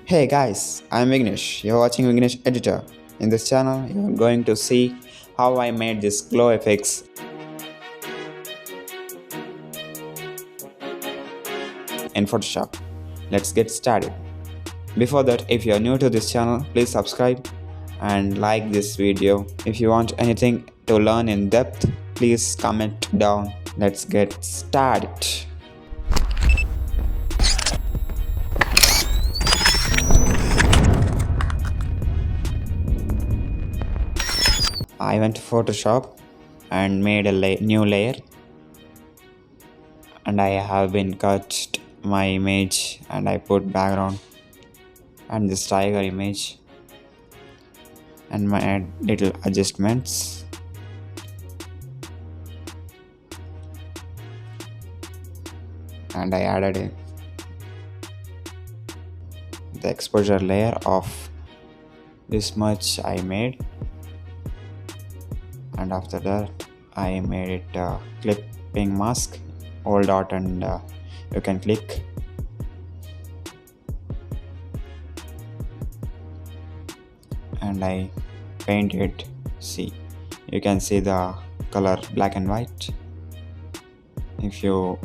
Hey guys, I'm Vignesh. You're watching Vignesh Editor. In this channel, you're going to see how I made this glow effects in Photoshop. Let's get started. Before that, if you're new to this channel, please subscribe and like this video. If you want anything to learn in depth, please comment down. Let's get started. I went to Photoshop and made a new layer, and I have been cut my image and I put background and this tiger image and my little adjustments, and I added the exposure layer of this much I made, and after that I made it a clipping mask, hold dot and you can click, and I painted. See, you can see the color black and white. If you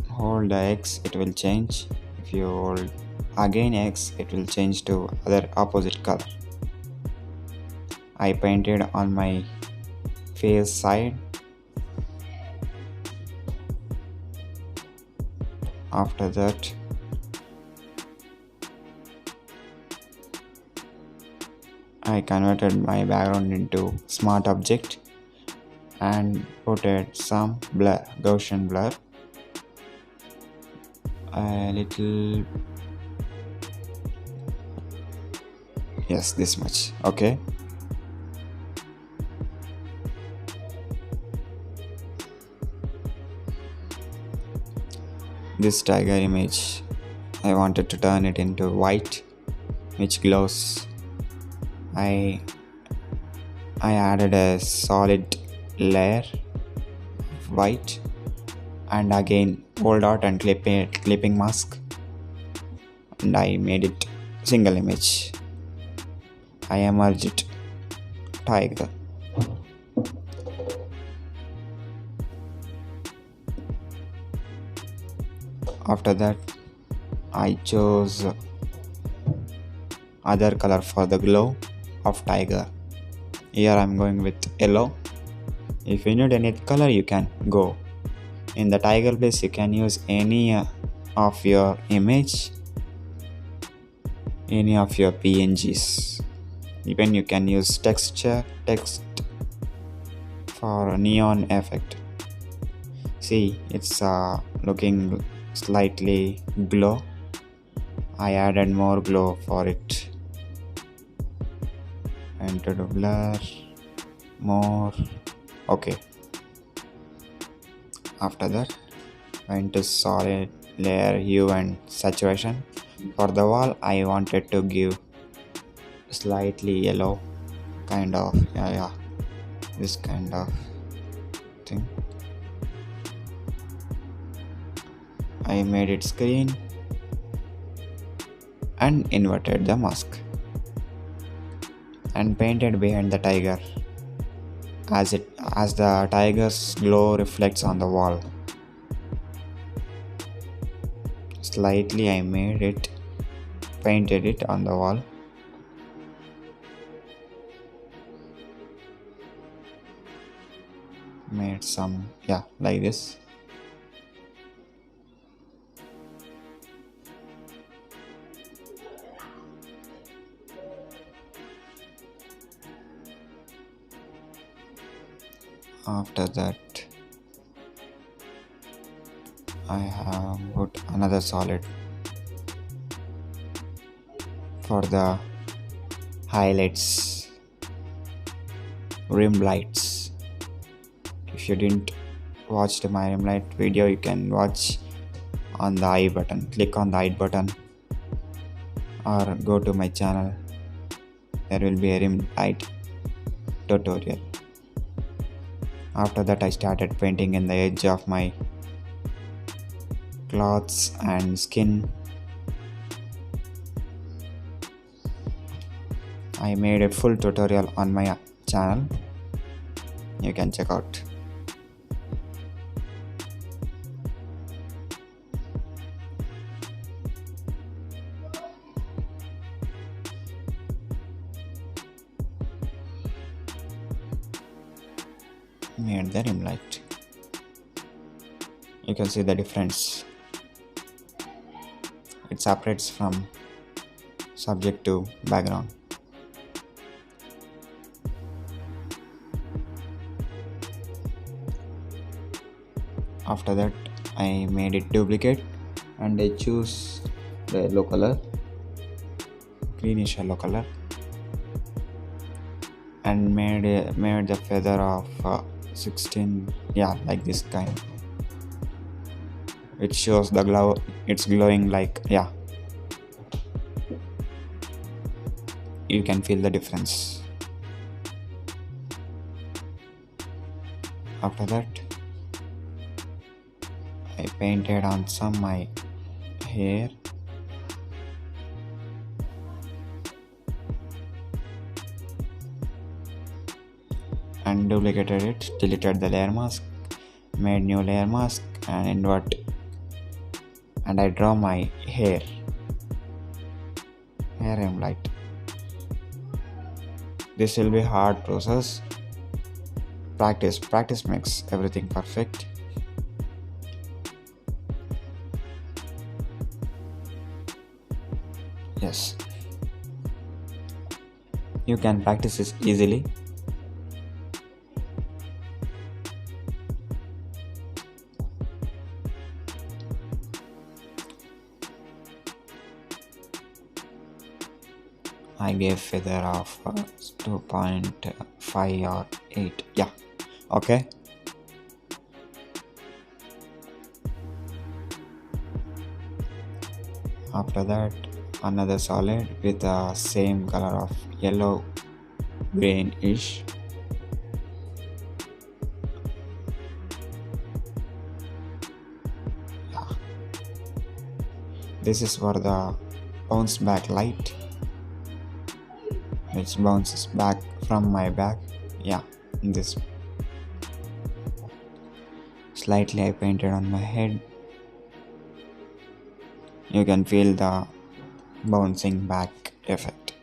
hold the X it will change. If you hold again X it will change to other opposite color. I painted on my face side. After that I converted my background into smart object and put it some blur, Gaussian blur, a little, yes, this much. Okay, this tiger image I wanted to turn it into white which glows. I added a solid layer of white and again hold out and clipping mask, and I made it single image. I emerged tiger. After that I chose other color for the glow of tiger. Here I'm going with yellow. If you need any color you can go. In the tiger place you can use any of your image, any of your PNGs. Even you can use text for a neon effect. See, it's looking slightly glow. I added more glow for it. Enter the blur more. Okay, after that went to solid layer, hue and saturation. For the wall I wanted to give slightly yellow kind of, yeah, this kind of thing. I made it screen and inverted the mask and painted behind the tiger as the tiger's glow reflects on the wall. Slightly I made it, painted it on the wall. Made some, yeah, like this. After that I have put another solid for the highlights, rim lights. If you didn't watch my rim light video you can watch on the I button. Click on the I button or go to my channel. There will be a rim light tutorial. After that I started painting in the edge of my cloths and skin I made a full tutorial on my channel. You can check out. Made the rim light. You can see the difference. It separates from subject to background. After that, I made it duplicate and I choose the yellow color, greenish yellow color, and made the feather of 16, yeah, like this kind. It shows the glow. It's glowing like, yeah, you can feel the difference. After that, I painted on some my hair. And duplicated it, deleted the layer mask, made new layer mask and invert, and I draw my hair rim light. This will be hard process. Practice makes everything perfect. Yes, you can practice this easily. I gave feather of 2.5 or 8. Yeah, okay. After that, another solid with the same color of yellow greenish. Yeah. This is for the bounce back light, which bounces back from my back. Yeah, this. Slightly I painted on my head. You can feel the bouncing back effect.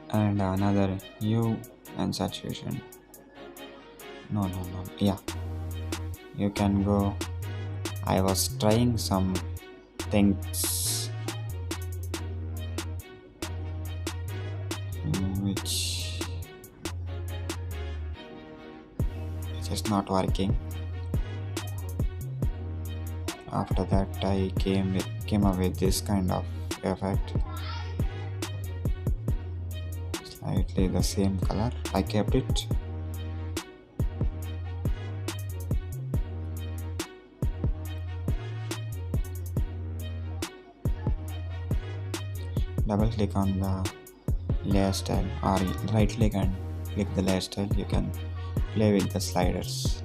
And another hue and saturation. No, yeah, you can go. I was trying some things which is not working. After that, I came up with this kind of effect. Slightly the same color. I kept it. Double click on the layer style or right click and click the layer style. You can play with the sliders.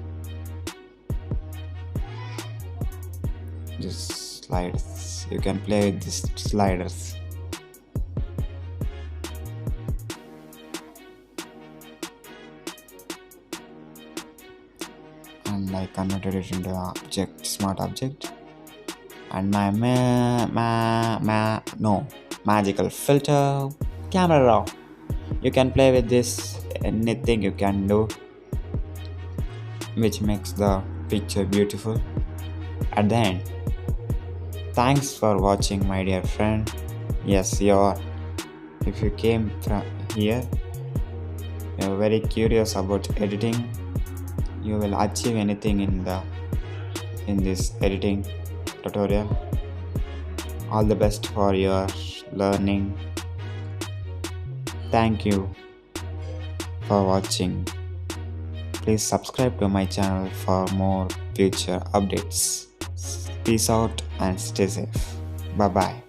Just slides. You can play with these sliders. And I converted it into object, smart object. And my magical filter camera raw. You can play with this, anything you can do, which makes the picture beautiful. At the end, thanks for watching, my dear friend. Yes, if you came from here, you're very curious about editing, you will achieve anything in this editing tutorial. All the best for your learning. Thank you for watching. Please subscribe to my channel for more future updates. Peace out and stay safe. Bye bye.